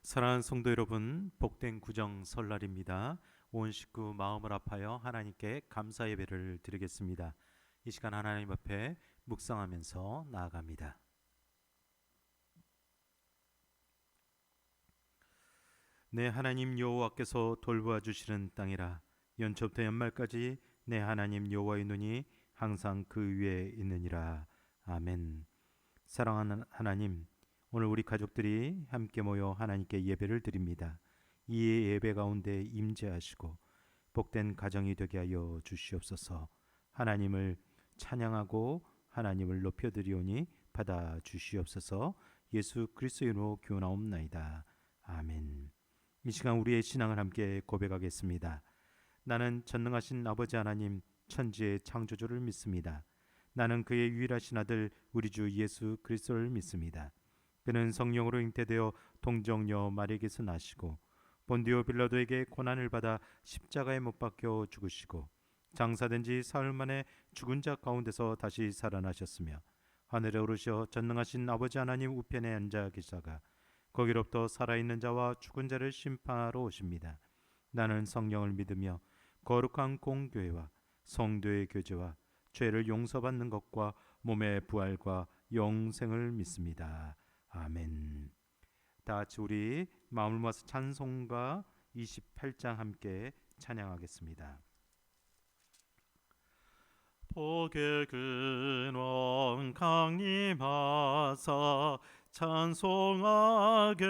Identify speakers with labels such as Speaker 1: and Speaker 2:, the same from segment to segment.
Speaker 1: 사랑하는 성도 여러분, 복된 구정 설날입니다. 온 식구 마음을 아파요 하나님께 감사 예배를 드리겠습니다. 이 시간 하나님 앞에 묵상하면서 나아갑니다. 내 하나님 여호와께서 돌보아 주시는 땅이라. 연초부터 연말까지 내 하나님 여호와의 눈이 항상 그 위에 있느니라. 아멘. 사랑하는 하나님, 오늘 우리 가족들이 함께 모여 하나님께 예배를 드립니다. 이 예배 가운데 임재하시고 복된 가정이 되게 하여 주시옵소서. 하나님을 찬양하고 하나님을 높여드리오니 받아 주시옵소서. 예수 그리스도의 이름으로 기원하옵나이다. 아멘. 이 시간 우리의 신앙을 함께 고백하겠습니다. 나는 전능하신 아버지 하나님 천지의 창조주를 믿습니다. 나는 그의 유일하신 아들 우리 주 예수 그리스도를 믿습니다. 그는 성령으로 잉태되어 동정녀 마리에게서 나시고 본디오 빌라도에게 고난을 받아 십자가에 못 박혀 죽으시고 장사된 지 사흘 만에 죽은 자 가운데서 다시 살아나셨으며 하늘에 오르셔 전능하신 아버지 하나님 우편에 앉아 계시다가 거기로부터 살아있는 자와 죽은 자를 심판하러 오십니다. 나는 성령을 믿으며 거룩한 공교회와 성도의 교제와 죄를 용서받는 것과 몸의 부활과 영생을 믿습니다. 아멘. 다 같이 우리 마음을 모아서 찬송가 28장 함께 찬양하겠습니다. 복의 근원 강림하사 찬송하게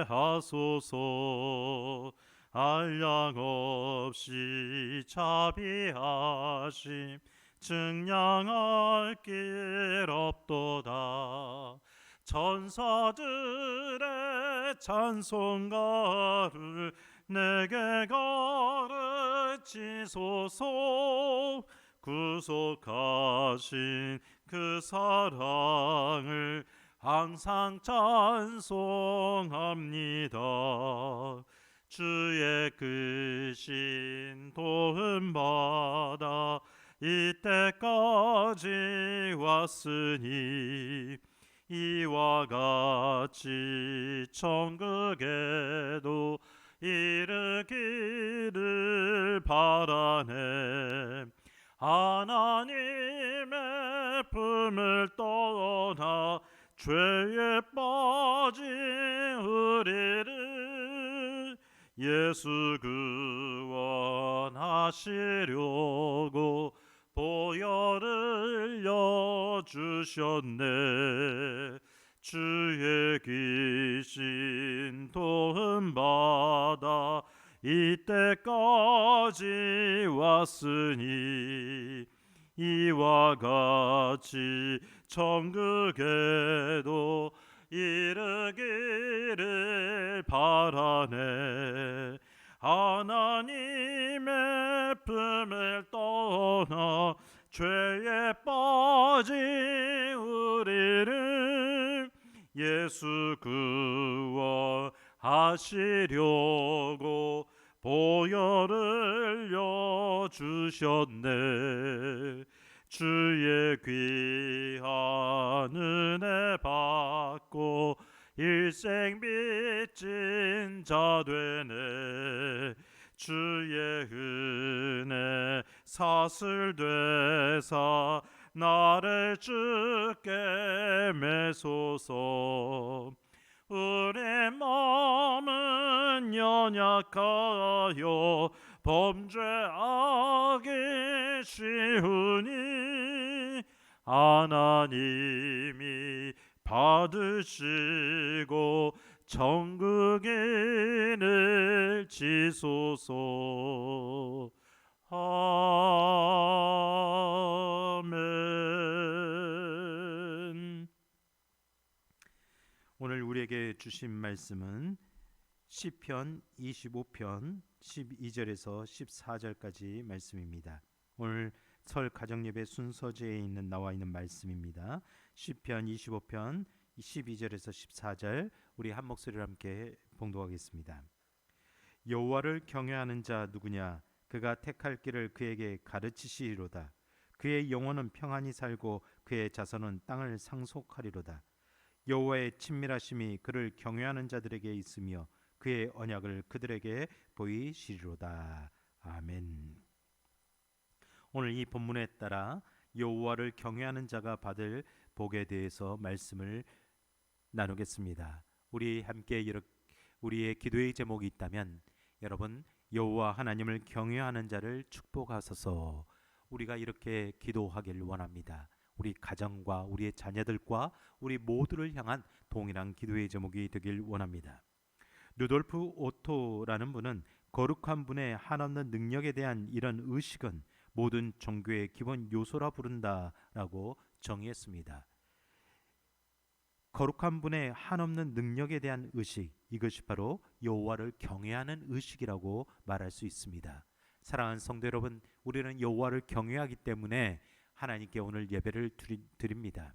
Speaker 1: 하소서. 한량 없이 자비하심 증량할 길 없도다. 천사들의 찬송가를 내게 가르치소서. 구속하신 그 사랑을 항상 찬송합니다. 주의 크신 도움 받아 이때까지 왔으니 이와 같이 천국에도 이르기를 바라네. 하나님의 품을 떠나 죄에 빠진 우리를 예수 구원하시려고 보혈을 여주셨네. 주의 귀신 도움 받아 이때까지 왔으니 이와 같이 천국에도 이르기를 바라네. 하나님의 품을 떠나 죄에 빠진 우리를 예수 구원하시려고 보혈을 여주셨네. 주의 귀한 은혜 받고 일생 빚진 자 되네. 주의 은혜 사슬되사 나를 주께 매소서. 우리 마음은 연약하여 범죄하기 쉬우니 하나님이 받으시고 천국인을 지소서. 아멘. 오늘 우리에게 주신 말씀은 시편 25편 12절에서 14절까지 말씀입니다. 오늘 설 가정예배 순서지에 나와 있는 말씀입니다. 시편 25편 12절에서 14절 우리 한 목소리로 함께 봉독하겠습니다. 여호와를 경외하는 자 누구냐? 그가 택할 길을 그에게 가르치시리로다. 그의 영혼은 평안히 살고 그의 자손은 땅을 상속하리로다. 여호와의 친밀하심이 그를 경외하는 자들에게 있으며 그의 언약을 그들에게 보이시리로다. 아멘. 오늘 이 본문에 따라 여호와를 경외하는 자가 받을 복에 대해서 말씀을 나누겠습니다. 우리 함께 우리의 기도의 제목이 있다면 여러분, 여호와 하나님을 경외하는 자를 축복하소서. 우리가 이렇게 기도하길 원합니다. 우리 가정과 우리의 자녀들과 우리 모두를 향한 동일한 기도의 제목이 되길 원합니다. 루돌프 오토라는 분은 거룩한 분의 한없는 능력에 대한 이런 의식은 모든 종교의 기본 요소라 부른다라고 정의했습니다. 거룩한 분의 한없는 능력에 대한 의식, 이것이 바로 여호와를 경외하는 의식이라고 말할 수 있습니다. 사랑하는 성도 여러분, 우리는 여호와를 경외하기 때문에 하나님께 오늘 예배를 드립니다.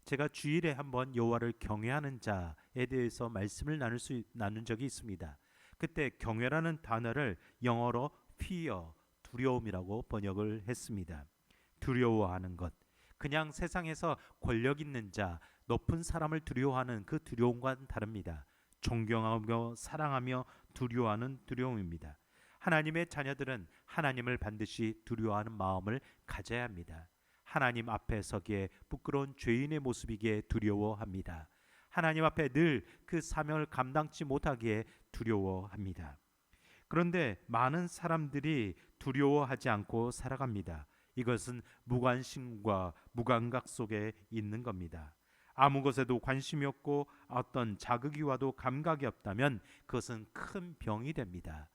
Speaker 1: 제가 주일에 한번 여호와를 경외하는 자에 대해서 말씀을 나눈 적이 있습니다. 그때 경외라는 단어를 영어로 fear, 두려움이라고 번역을 했습니다. 두려워하는 것, 그냥 세상에서 권력 있는 자, 높은 사람을 두려워하는 그 두려움과는 다릅니다. 존경하며 사랑하며 두려워하는 두려움입니다. 하나님의 자녀들은 하나님을 반드시 두려워하는 마음을 가져야 합니다. 하나님 앞에 서기에 부끄러운 죄인의 모습이기에 두려워합니다. 하나님 앞에 늘 그 사명을 감당치 못하기에 두려워합니다. 그런데 많은 사람들이 두려워하지 않고 살아갑니다. 이것은 무관심과 무감각 속에 있는 겁니다. 아무 것에도 관심이 없고 어떤 자극이 와도 감각이 없다면 그것은 큰 병이 됩니다.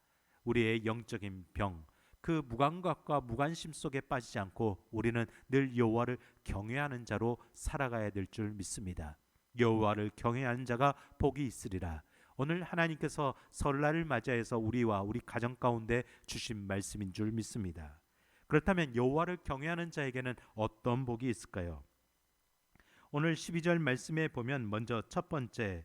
Speaker 1: 우리의 영적인 병, 그 무감각과 무관심 속에 빠지지 않고 우리는 늘 여호와를 경외하는 자로 살아가야 될 줄 믿습니다. 여호와를 경외하는 자가 복이 있으리라. 오늘 하나님께서 설날을 맞이해서 우리와 우리 가정 가운데 주신 말씀인 줄 믿습니다. 그렇다면 여호와를 경외하는 자에게는 어떤 복이 있을까요? 오늘 12절 말씀에 보면 먼저 첫 번째,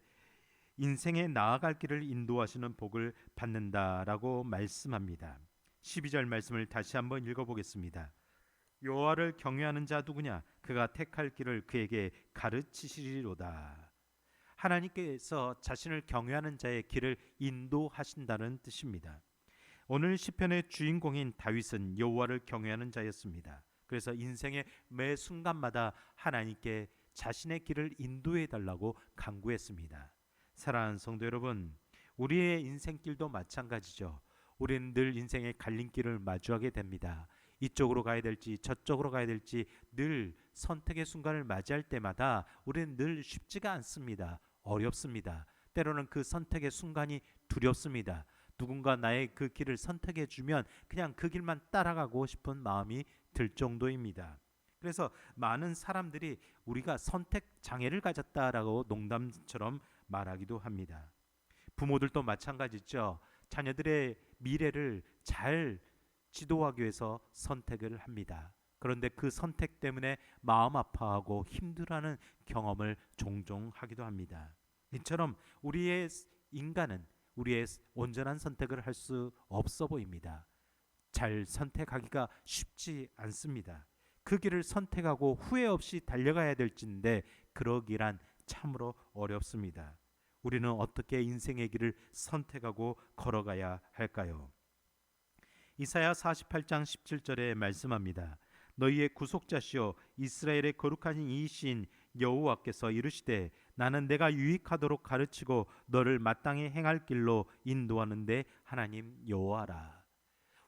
Speaker 1: 인생의 나아갈 길을 인도하시는 복을 받는다라고 말씀합니다. 12절 말씀을 다시 한번 읽어보겠습니다. 여호와를 경외하는 자 누구냐? 그가 택할 길을 그에게 가르치시리로다. 하나님께서 자신을 경외하는 자의 길을 인도하신다는 뜻입니다. 오늘 시편의 주인공인 다윗은 여호와를 경외하는 자였습니다. 그래서 인생의 매 순간마다 하나님께 자신의 길을 인도해 달라고 간구했습니다. 사랑하는 성도 여러분, 우리의 인생길도 마찬가지죠. 우리는 늘 인생의 갈림길을 마주하게 됩니다. 이쪽으로 가야 될지 저쪽으로 가야 될지 늘 선택의 순간을 맞이할 때마다 우리는 늘 쉽지가 않습니다. 어렵습니다. 때로는 그 선택의 순간이 두렵습니다. 누군가 나의 그 길을 선택해 주면 그냥 그 길만 따라가고 싶은 마음이 들 정도입니다. 그래서 많은 사람들이 우리가 선택 장애를 가졌다라고 농담처럼 말하기도 합니다. 부모들도 마찬가지죠. 자녀들의 미래를 잘 지도하기 위해서 선택을 합니다. 그런데 그 선택 때문에 마음 아파하고 힘들어하는 경험을 종종 하기도 합니다. 이처럼 우리의 인간은 우리의 온전한 선택을 할 수 없어 보입니다. 잘 선택하기가 쉽지 않습니다. 그 길을 선택하고 후회 없이 달려가야 될진데 그러기란 참으로 어렵습니다. 우리는 어떻게 인생의 길을 선택하고 걸어가야 할까요? 이사야 48장 17절에 말씀합니다. 너희의 구속자시오 이스라엘의 거룩한 이이신 여호와께서 이르시되 나는 내가 유익하도록 가르치고 너를 마땅히 행할 길로 인도하는데 하나님 여호와라.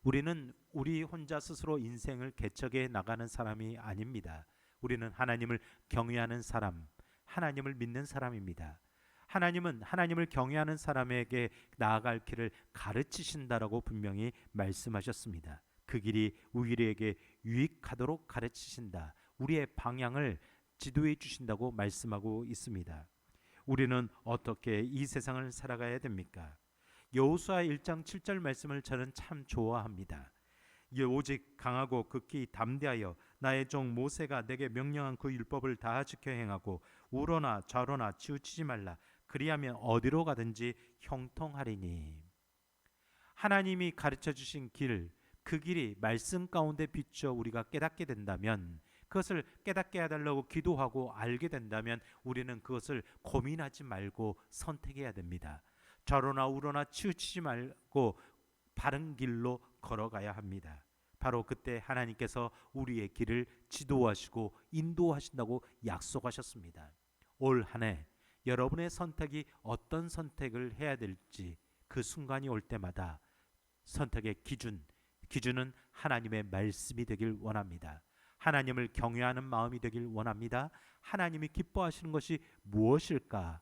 Speaker 1: 우리는 우리 혼자 스스로 인생을 개척해 나가는 사람이 아닙니다. 우리는 하나님을 경외하는 사람, 하나님을 믿는 사람입니다. 하나님은 하나님을 경외하는 사람에게 나아갈 길을 가르치신다라고 분명히 말씀하셨습니다. 그 길이 우리에게 유익하도록 가르치신다. 우리의 방향을 지도해 주신다고 말씀하고 있습니다. 우리는 어떻게 이 세상을 살아가야 됩니까? 여호수아 1장 7절 말씀을 저는 참 좋아합니다. 오직 강하고 극히 담대하여 나의 종 모세가 내게 명령한 그 율법을 다 지켜 행하고 우로나 좌로나 치우치지 말라. 그리하면 어디로 가든지 형통하리니. 하나님이 가르쳐 주신 길, 그 길이 말씀 가운데 비추어 우리가 깨닫게 된다면 그것을 깨닫게 해달라고 기도하고 알게 된다면 우리는 그것을 고민하지 말고 선택해야 됩니다. 좌로나 우로나 치우치지 말고 바른 길로 걸어가야 합니다. 바로 그때 하나님께서 우리의 길을 지도하시고 인도하신다고 약속하셨습니다. 올 한 해 여러분의 선택이 어떤 선택을 해야 될지 그 순간이 올 때마다 선택의 기준은 하나님의 말씀이 되길 원합니다. 하나님을 경외하는 마음이 되길 원합니다. 하나님이 기뻐하시는 것이 무엇일까?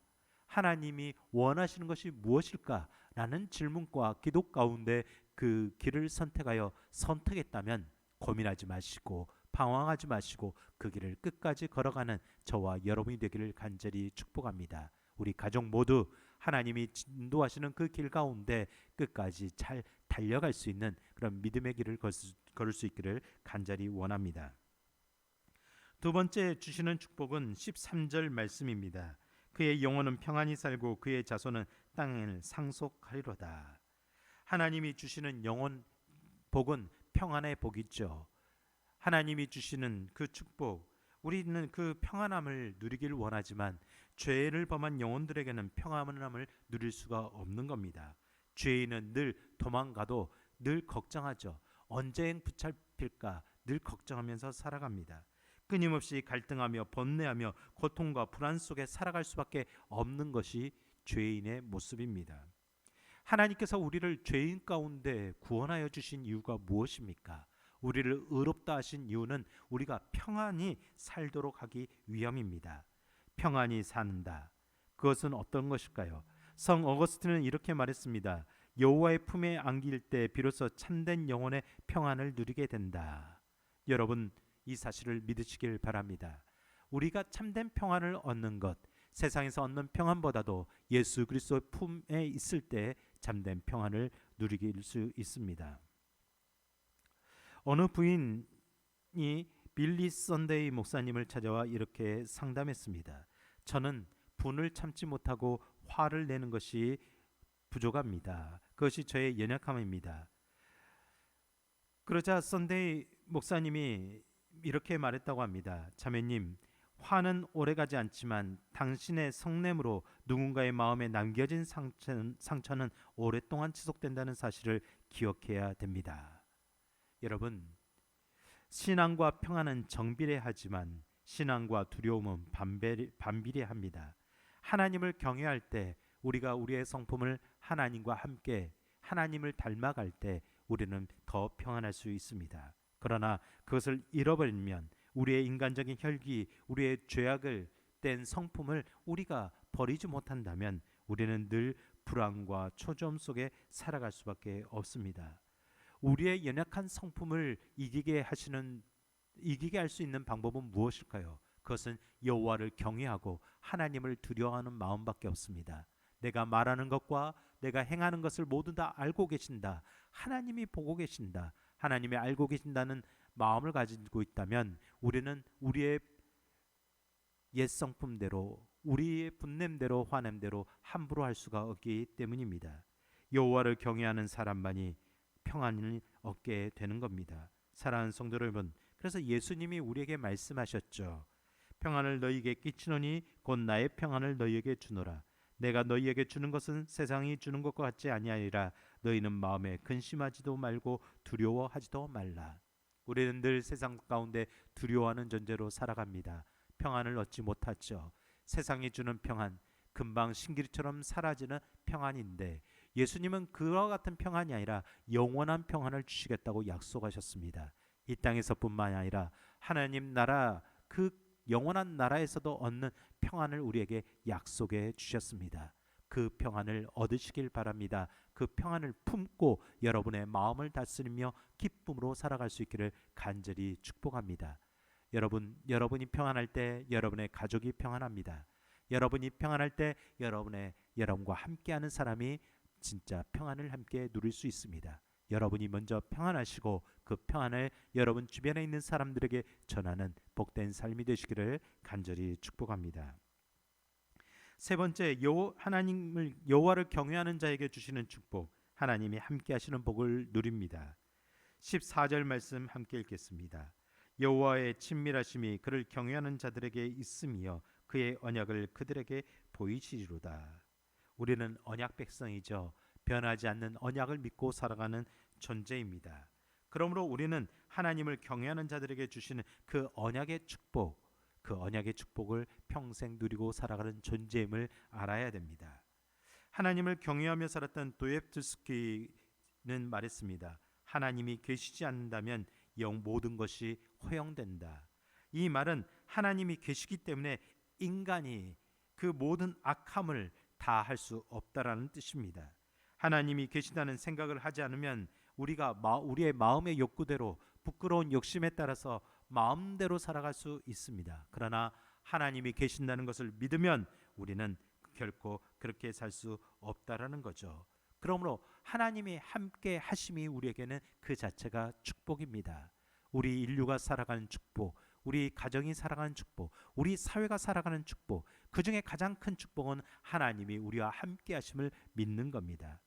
Speaker 1: 하나님이 원하시는 것이 무엇일까? 라는 질문과 기도 가운데 그 길을 선택했다면 고민하지 마시고 방황하지 마시고 그 길을 끝까지 걸어가는 저와 여러분이 되기를 간절히 축복합니다. 우리 가족 모두 하나님이 인도하시는 그 길 가운데 끝까지 잘 달려갈 수 있는 그런 믿음의 길을 걸을 수 있기를 간절히 원합니다. 두 번째 주시는 축복은 13절 말씀입니다. 그의 영혼은 평안히 살고 그의 자손은 땅을 상속하리로다. 하나님이 주시는 영혼 복은 평안의 복이죠. 하나님이 주시는 그 축복, 우리는 그 평안함을 누리길 원하지만 죄를 범한 영혼들에게는 평안함을 누릴 수가 없는 겁니다. 죄인은 늘 도망가도 늘 걱정하죠. 언제 붙잡힐까 늘 걱정하면서 살아갑니다. 끊임없이 갈등하며 번뇌하며 고통과 불안 속에 살아갈 수밖에 없는 것이 죄인의 모습입니다. 하나님께서 우리를 죄인 가운데 구원하여 주신 이유가 무엇입니까? 우리를 의롭다 하신 이유는 우리가 평안히 살도록 하기 위함입니다. 평안히 사는다. 그것은 어떤 것일까요? 성 어거스틴은 이렇게 말했습니다. 여호와의 품에 안길 때 비로소 참된 영혼의 평안을 누리게 된다. 여러분, 이 사실을 믿으시길 바랍니다. 우리가 참된 평안을 얻는 것, 세상에서 얻는 평안보다도 예수 그리스도의 품에 있을 때 참된 평안을 누리길 수 있습니다. 어느 부인이 빌리 선데이 목사님을 찾아와 이렇게 상담했습니다. 저는 분을 참지 못하고 화를 내는 것이 부족합니다. 그것이 저의 연약함입니다. 그러자 선데이 목사님이 이렇게 말했다고 합니다. 자매님, 화는 오래가지 않지만 당신의 성냄으로 누군가의 마음에 남겨진 상처는 오랫동안 지속된다는 사실을 기억해야 됩니다. 여러분, 신앙과 평안은 정비례하지만 신앙과 두려움은 반비례합니다. 하나님을 경외할 때 우리가 우리의 성품을 하나님과 함께 하나님을 닮아갈 때 우리는 더 평안할 수 있습니다. 그러나 그것을 잃어버리면 우리의 인간적인 혈기, 우리의 죄악을 뗀 성품을 우리가 버리지 못한다면 우리는 늘 불안과 초조함 속에 살아갈 수밖에 없습니다. 우리의 연약한 성품을 이기게 할 수 있는 방법은 무엇일까요? 그것은 여호와를 경외하고 하나님을 두려워하는 마음밖에 없습니다. 내가 말하는 것과 내가 행하는 것을 모두 다 알고 계신다. 하나님이 보고 계신다. 하나님이 알고 계신다는 마음을 가지고 있다면 우리는 우리의 옛 성품대로 우리의 분냄대로 화냄대로 함부로 할 수가 없기 때문입니다. 여호와를 경외하는 사람만이 평안을 얻게 되는 겁니다. 사랑하는 성도 여러분, 그래서 예수님이 우리에게 말씀하셨죠. 평안을 너희에게 끼치노니 곧 나의 평안을 너희에게 주노라. 내가 너희에게 주는 것은 세상이 주는 것과 같지 아니하리라. 너희는 마음에 근심하지도 말고 두려워하지도 말라. 우리는 늘 세상 가운데 두려워하는 존재로 살아갑니다. 평안을 얻지 못하죠. 세상이 주는 평안, 금방 신기루처럼 사라지는 평안인데 예수님은 그와 같은 평안이 아니라 영원한 평안을 주시겠다고 약속하셨습니다. 이 땅에서뿐만 아니라 하나님 나라, 그 영원한 나라에서도 얻는 평안을 우리에게 약속해 주셨습니다. 그 평안을 얻으시길 바랍니다. 그 평안을 품고 여러분의 마음을 다스리며 기쁨으로 살아갈 수 있기를 간절히 축복합니다. 여러분이 평안할 때 여러분의 가족이 평안합니다. 여러분이 평안할 때 여러분과 함께하는 사람이 진짜 평안을 함께 누릴 수 있습니다. 여러분이 먼저 평안하시고 그 평안을 여러분 주변에 있는 사람들에게 전하는 복된 삶이 되시기를 간절히 축복합니다. 세 번째, 여호와를 경외하는 자에게 주시는 축복, 하나님이 함께 하시는 복을 누립니다. 14절 말씀 함께 읽겠습니다. 여호와의 친밀하심이 그를 경외하는 자들에게 있으며 그의 언약을 그들에게 보이시리로다. 우리는 언약 백성이죠. 변하지 않는 언약을 믿고 살아가는 존재입니다. 그러므로 우리는 하나님을 경외하는 자들에게 주시는 그 언약의 축복, 그 언약의 축복을 평생 누리고 살아가는 존재임을 알아야 됩니다. 하나님을 경외하며 살았던 도옙트스키는 말했습니다. 하나님이 계시지 않는다면 모든 것이 허용된다. 이 말은 하나님이 계시기 때문에 인간이 그 모든 악함을 다 할 수 없다라는 뜻입니다. 하나님이 계시다는 생각을 하지 않으면 우리의 마음의 욕구대로 부끄러운 욕심에 따라서 마음대로 살아갈 수 있습니다. 그러나 하나님이 계신다는 것을 믿으면 우리는 결코 그렇게 살 수 없다라는 거죠. 그러므로 하나님이 함께 하심이 우리에게는 그 자체가 축복입니다. 우리 인류가 살아가는 축복, 우리 가정이 살아가는 축복, 우리 사회가 살아가는 축복, 그 중에 가장 큰 축복은 하나님이 우리와 함께 하심을 믿는 겁니다.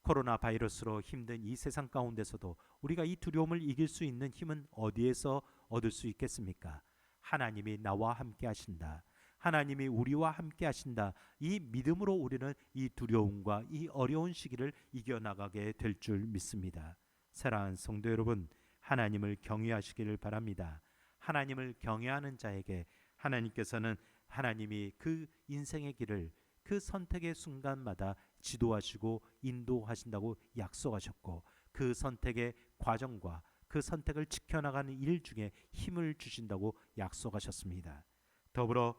Speaker 1: 코로나 바이러스로 힘든 이 세상 가운데서도 우리가 이 두려움을 이길 수 있는 힘은 어디에서 얻을 수 있겠습니까? 하나님이 나와 함께 하신다. 하나님이 우리와 함께 하신다. 이 믿음으로 우리는 이 두려움과 이 어려운 시기를 이겨나가게 될 줄 믿습니다. 사랑하는 성도 여러분, 하나님을 경외하시기를 바랍니다. 하나님을 경외하는 자에게 하나님께서는 하나님이 그 인생의 길을 그 선택의 순간마다 지도하시고 인도하신다고 약속하셨고, 그 선택의 과정과 그 선택을 지켜나가는 일 중에 힘을 주신다고 약속하셨습니다. 더불어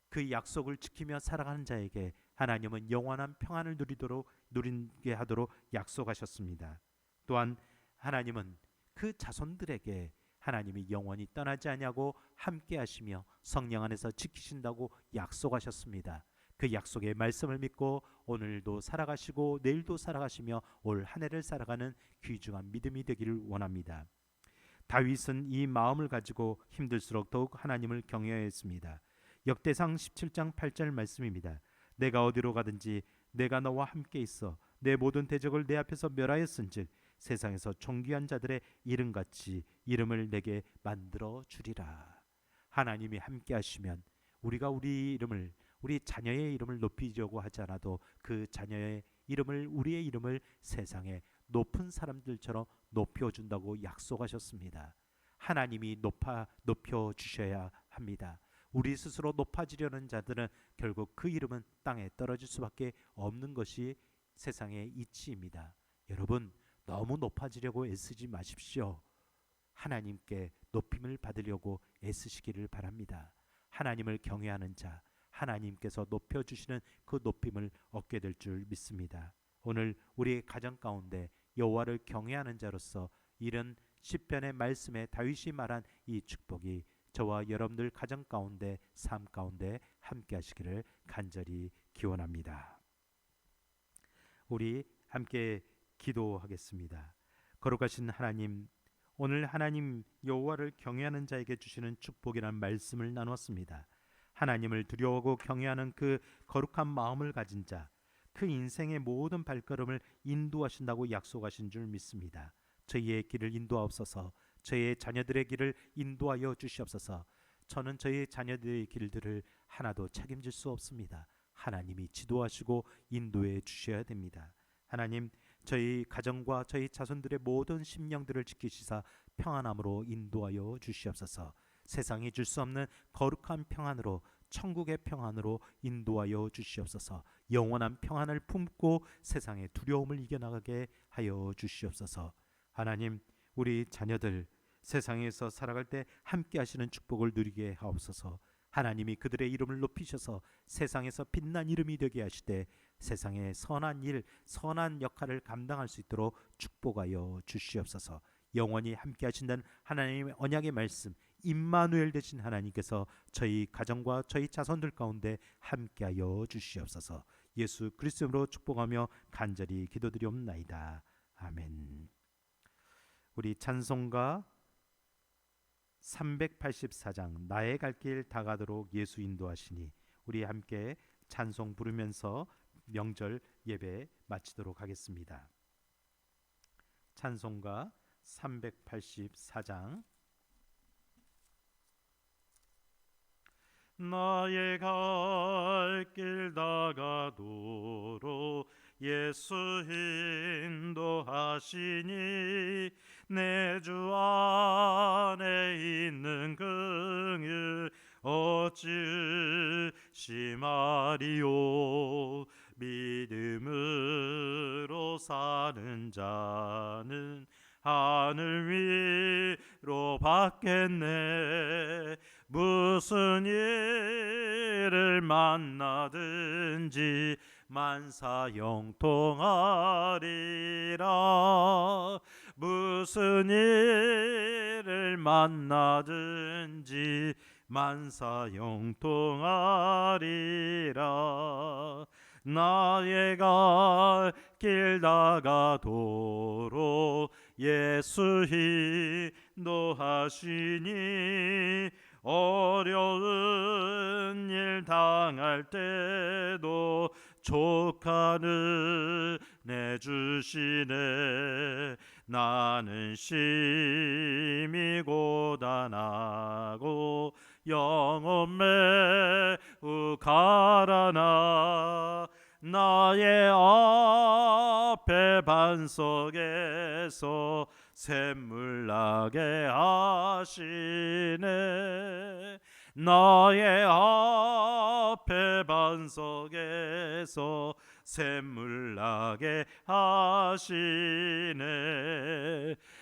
Speaker 1: 그 약속을 지키며 살아가는 자에게 하나님은 영원한 평안을 누리게 하도록 약속하셨습니다. 또한 하나님은 그 자손들에게 하나님이 영원히 떠나지 아니하고 함께 하시며 성령 안에서 지키신다고 약속하셨습니다. 그 약속의 말씀을 믿고 오늘도 살아가시고 내일도 살아가시며 올 한 해를 살아가는 귀중한 믿음이 되기를 원합니다. 다윗은 이 마음을 가지고 힘들수록 더욱 하나님을 경외했습니다. 역대상 17장 8절 말씀입니다. 내가 어디로 가든지 내가 너와 함께 있어 내 모든 대적을 내 앞에서 멸하였은즉 세상에서 존귀한 자들의 이름같이 이름을 내게 만들어 주리라. 하나님이 함께 하시면 우리가 우리 자녀의 이름을 높이려고 하지 않아도 그 자녀의 이름을, 우리의 이름을 세상에 높은 사람들처럼 높여준다고 약속하셨습니다. 하나님이 높여 주셔야 합니다. 우리 스스로 높아지려는 자들은 결국 그 이름은 땅에 떨어질 수밖에 없는 것이 세상의 이치입니다. 여러분, 너무 높아지려고 애쓰지 마십시오. 하나님께 높임을 받으려고 애쓰시기를 바랍니다. 하나님을 경외하는 자, 하나님께서 높여주시는 그 높임을 얻게 될 줄 믿습니다. 오늘 우리 가정 가운데 여호와를 경외하는 자로서 이런 시편의 말씀에 다윗이 말한 이 축복이 저와 여러분들 가정 가운데, 삶 가운데 함께 하시기를 간절히 기원합니다. 우리 함께 기도하겠습니다. 거룩하신 하나님, 오늘 하나님 여호와를 경외하는 자에게 주시는 축복이라는 말씀을 나눴습니다. 하나님을 두려워하고 경외하는 그 거룩한 마음을 가진 자, 그 인생의 모든 발걸음을 인도하신다고 약속하신 줄 믿습니다. 저희의 길을 인도하옵소서. 저희의 자녀들의 길을 인도하여 주시옵소서. 저는 저희 자녀들의 길들을 하나도 책임질 수 없습니다. 하나님이 지도하시고 인도해 주셔야 됩니다. 하나님, 저희 가정과 저희 자손들의 모든 심령들을 지키시사 평안함으로 인도하여 주시옵소서. 세상이 줄 수 없는 거룩한 평안으로, 천국의 평안으로 인도하여 주시옵소서. 영원한 평안을 품고 세상의 두려움을 이겨나가게 하여 주시옵소서. 하나님, 우리 자녀들 세상에서 살아갈 때 함께 하시는 축복을 누리게 하옵소서. 하나님이 그들의 이름을 높이셔서 세상에서 빛난 이름이 되게 하시되 세상의 선한 일, 선한 역할을 감당할 수 있도록 축복하여 주시옵소서. 영원히 함께 하신다는 하나님의 언약의 말씀, 임마누엘 되신 하나님께서 저희 가정과 저희 자손들 가운데 함께하여 주시옵소서. 예수 그리스도로 축복하며 간절히 기도드리옵나이다. 아멘. 우리 찬송가 384장 나의 갈 길 다가도록 예수 인도하시니, 우리 함께 찬송 부르면서 명절 예배 마치도록 하겠습니다. 찬송가 384장 나의 갈 길 다가도록 예수 인도하시니 내 주 안에 있는 긍휼 어찌 심하리요. 믿음으로 사는 자는 하늘 위로 받겠네. 무슨 일을 만나든지 만사형통하리라. 무슨 일을 만나든지 만사형통하리라. 나의 갈 길 다가도록 예수 인도하시니 어려운 일 당할 때도 족하는 내 주시네. 나는 심히 고단하고 영혼 매우 가라나 나의 앞에 반석에서 샘물 나게 하시네. 나의 앞에 반석에서 샘물 나게 하시네.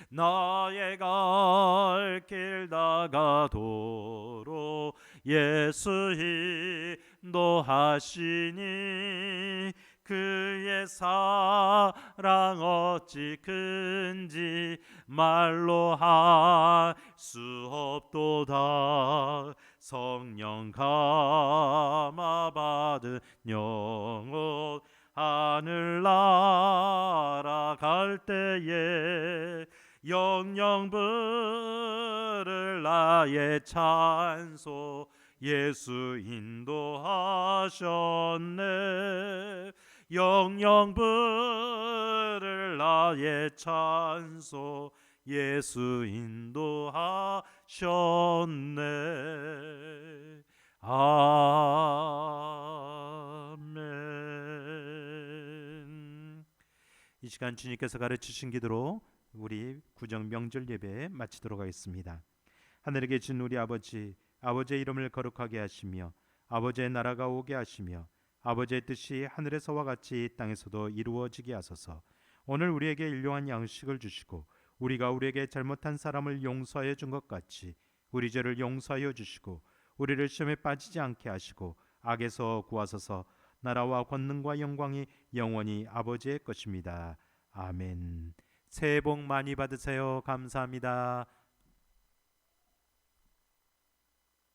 Speaker 1: 나의 갈 길 다가도록 예수 인도하시니 그의 사랑 어찌 큰지 말로 할 수 없도다. 성령 감화 받은 영혼 하늘 날아갈 때에 영영 부를 나의 찬송 예수 인도하셨네. 영영 부를 나의 찬송 예수 인도하셨네. 아멘. 이 시간 주님께서 가르치신 기도로 우리 구정 명절 예배 마치도록 하겠습니다. 하늘에 계신 우리 아버지, 아버지의 이름을 거룩하게 하시며 아버지의 나라가 오게 하시며 아버지의 뜻이 하늘에서와 같이 땅에서도 이루어지게 하소서. 오늘 우리에게 일용할 양식을 주시고 우리가 우리에게 잘못한 사람을 용서하여 준 것 같이 우리 죄를 용서하여 주시고 우리를 시험에 빠지지 않게 하시고 악에서 구하소서. 나라와 권능과 영광이 영원히 아버지의 것입니다. 아멘. 새해 복 많이 받으세요. 감사합니다.